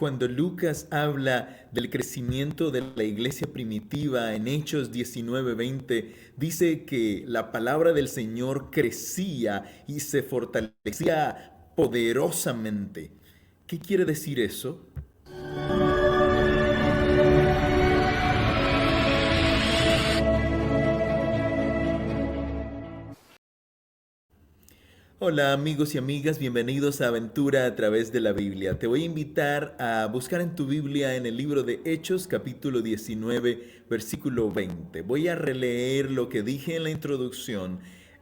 Cuando Lucas habla del crecimiento de la iglesia primitiva en Hechos 19:20, dice que la palabra del Señor crecía y se fortalecía poderosamente. ¿Qué quiere decir eso? Hola amigos y amigas, bienvenidos a Aventura a través de la Biblia. Te voy a invitar a buscar en tu Biblia en el libro de Hechos capítulo 19 versículo 20. Voy a releer lo que dije en la introducción.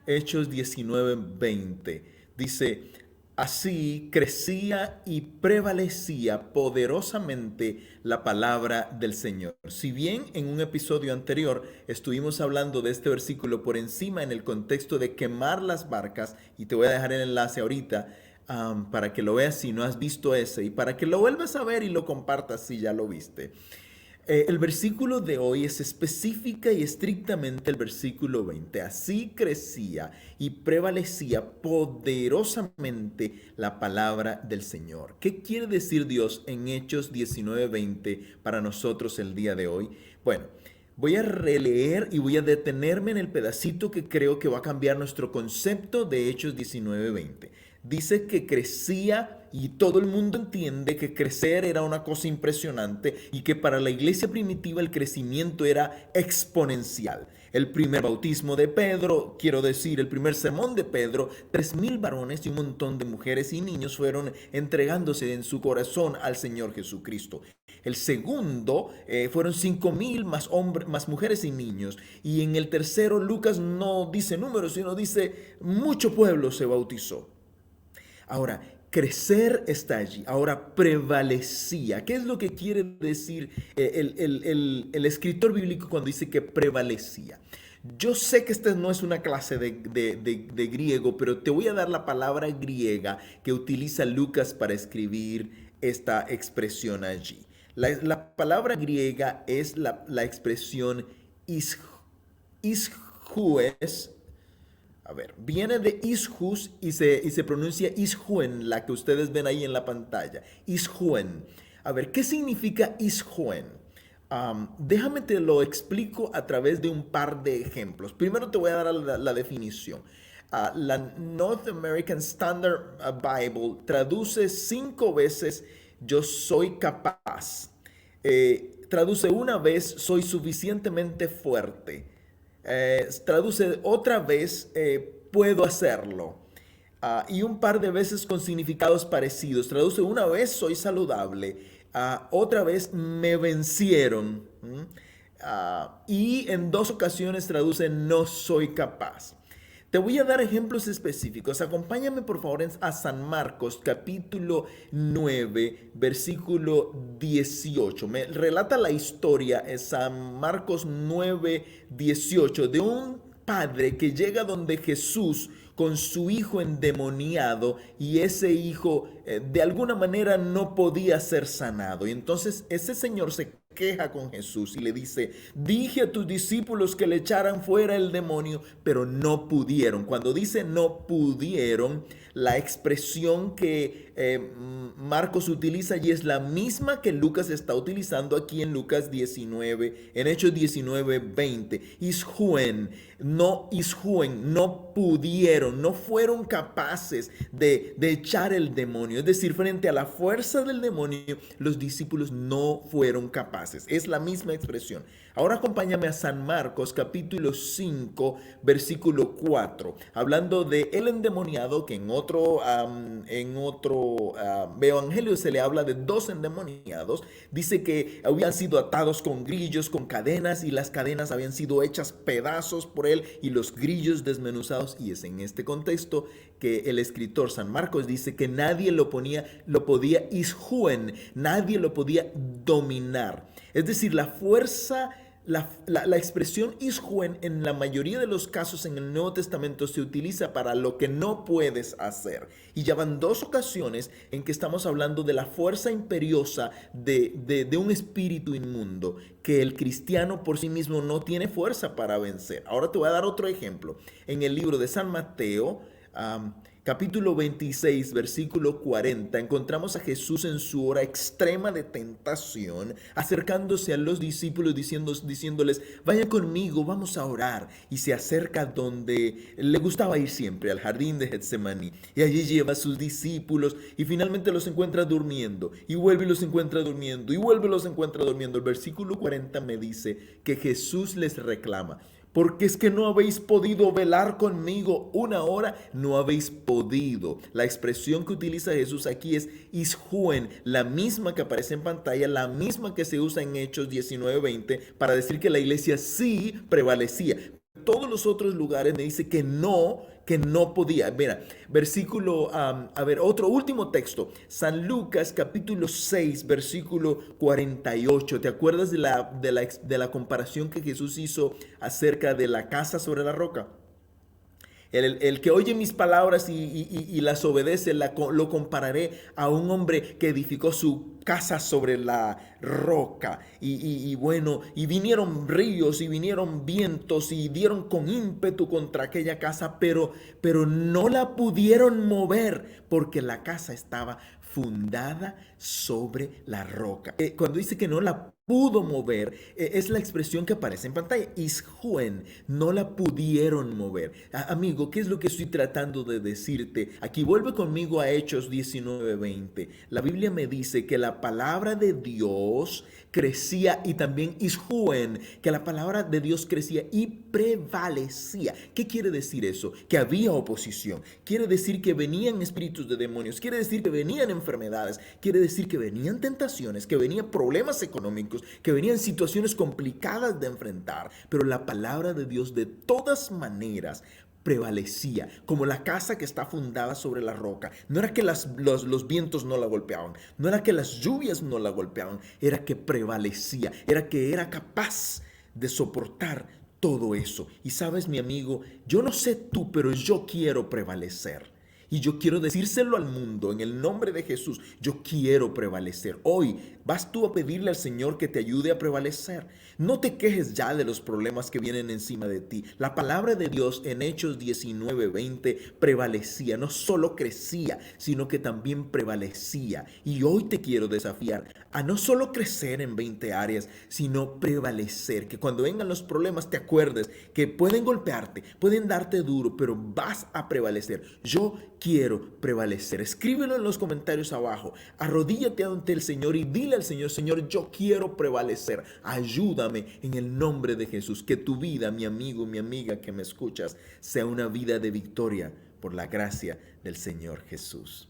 Hechos 19:20. Dice, así crecía y prevalecía poderosamente la palabra del Señor. Si bien en un episodio anterior estuvimos hablando de este versículo por encima en el contexto de quemar las barcas, y te voy a dejar el enlace ahorita para que lo veas si no has visto ese, y para que lo vuelvas a ver y lo compartas si ya lo viste. El versículo de hoy es específica y estrictamente el versículo 20. Así crecía y prevalecía poderosamente la palabra del Señor. ¿Qué quiere decir Dios en Hechos 19:20 para nosotros el día de hoy? Bueno, voy a releer y voy a detenerme en el pedacito que creo que va a cambiar nuestro concepto de Hechos 19:20. Dice que crecía y todo el mundo entiende que crecer era una cosa impresionante y que para la iglesia primitiva el crecimiento era exponencial. El primer bautismo de Pedro, quiero decir, el primer sermón de Pedro, 3,000 varones y un montón de mujeres y niños fueron entregándose en su corazón al Señor Jesucristo. El segundo fueron 5,000 más hombres, más mujeres y niños. Y en el tercero Lucas no dice números, sino dice mucho pueblo se bautizó. Ahora, crecer está allí. Ahora, prevalecía. ¿Qué es lo que quiere decir el escritor bíblico cuando dice que prevalecía? Yo sé que esta no es una clase de griego, pero te voy a dar la palabra griega que utiliza Lucas para escribir esta expresión allí. La palabra griega es la expresión ishues. A ver, viene de ishus y se pronuncia ishuen, la que ustedes ven ahí en la pantalla. Ishuen. A ver, ¿qué significa ishuen? Déjame te lo explico a través de un par de ejemplos. Primero te voy a dar la definición. La North American Standard Bible traduce 5 veces yo soy capaz. Traduce una vez soy suficientemente fuerte. Traduce otra vez puedo hacerlo. Y un par de veces con significados parecidos. Traduce una vez soy saludable. Otra vez me vencieron. Y en 2 ocasiones traduce no soy capaz. Te voy a dar ejemplos específicos. Acompáñame por favor a San Marcos capítulo 9 versículo 18. Me relata la historia en San Marcos 9, 18 de un padre que llega donde Jesús con su hijo endemoniado y ese hijo de alguna manera no podía ser sanado. Y entonces ese señor se queja con Jesús y le dice, dije a tus discípulos que le echaran fuera el demonio, pero no pudieron. Cuando dice no pudieron, la expresión que Marcos utiliza allí es la misma que Lucas está utilizando aquí en Lucas 19, en Hechos 19:20. Ishuen, no pudieron, no fueron capaces de echar el demonio. Es decir, frente a la fuerza del demonio, los discípulos no fueron capaces. Es la misma expresión. Ahora acompáñame a San Marcos capítulo 5 versículo 4, hablando de el endemoniado, que en otro evangelio se le habla de 2 endemoniados. Dice que habían sido atados con grillos, con cadenas, y las cadenas habían sido hechas pedazos por él y los grillos desmenuzados. Y es en este contexto que el escritor San Marcos dice que nadie lo podía ishuen, nadie lo podía dominar. Es decir, la fuerza, la expresión ishuen en la mayoría de los casos en el Nuevo Testamento se utiliza para lo que no puedes hacer. Y ya van 2 ocasiones en que estamos hablando de la fuerza imperiosa de un espíritu inmundo, que el cristiano por sí mismo no tiene fuerza para vencer. Ahora te voy a dar otro ejemplo. En el libro de San Mateo, capítulo 26, versículo 40, encontramos a Jesús en su hora extrema de tentación, acercándose a los discípulos diciéndoles, vayan conmigo, vamos a orar. Y se acerca donde le gustaba ir siempre, al jardín de Getsemaní. Y allí lleva a sus discípulos y finalmente los encuentra durmiendo. Y vuelve y los encuentra durmiendo. Y vuelve y los encuentra durmiendo. El versículo 40 me dice que Jesús les reclama. Porque es que no habéis podido velar conmigo una hora, no habéis podido. La expresión que utiliza Jesús aquí es isjuen, la misma que aparece en pantalla, la misma que se usa en Hechos 19:20 para decir que la iglesia sí prevalecía. Todos los otros lugares me dice que no podía. Mira, versículo, otro último texto, San Lucas capítulo 6, versículo 48. ¿Te acuerdas de la comparación que Jesús hizo acerca de la casa sobre la roca? El que oye mis palabras y las obedece, lo compararé a un hombre que edificó su casa sobre la roca. Y bueno, y vinieron ríos y vinieron vientos y dieron con ímpetu contra aquella casa, pero no la pudieron mover porque la casa estaba fundada sobre la roca. Cuando dice que no la pudo mover, es la expresión que aparece en pantalla. Isjuen, no la pudieron mover. Amigo, ¿qué es lo que estoy tratando de decirte? Aquí vuelve conmigo a Hechos 19:20. La Biblia me dice que la palabra de Dios crecía y también isjuen, que la palabra de Dios crecía y prevalecía. ¿Qué quiere decir eso? Que había oposición. Quiere decir que venían espíritus de demonios. Quiere decir que venían enfermedades. Quiere decir que venían tentaciones, que venían problemas económicos, que venían situaciones complicadas de enfrentar, pero la palabra de Dios de todas maneras prevalecía, como la casa que está fundada sobre la roca. No era que los vientos no la golpeaban, no era que las lluvias no la golpeaban, era que prevalecía, era que era capaz de soportar todo eso. Y sabes, mi amigo, yo no sé tú, pero yo quiero prevalecer. Y yo quiero decírselo al mundo en el nombre de Jesús. Yo quiero prevalecer. Hoy vas tú a pedirle al Señor que te ayude a prevalecer. No te quejes ya de los problemas que vienen encima de ti. La palabra de Dios en Hechos 19:20 prevalecía. No solo crecía, sino que también prevalecía. Y hoy te quiero desafiar a no solo crecer en 20 áreas, sino prevalecer. Que cuando vengan los problemas te acuerdes que pueden golpearte, pueden darte duro, pero vas a prevalecer. Yo quiero prevalecer. Escríbelo en los comentarios abajo. Arrodíllate ante el Señor y dile al Señor, Señor, yo quiero prevalecer. Ayúdame en el nombre de Jesús. Que tu vida, mi amigo, mi amiga que me escuchas, sea una vida de victoria por la gracia del Señor Jesús.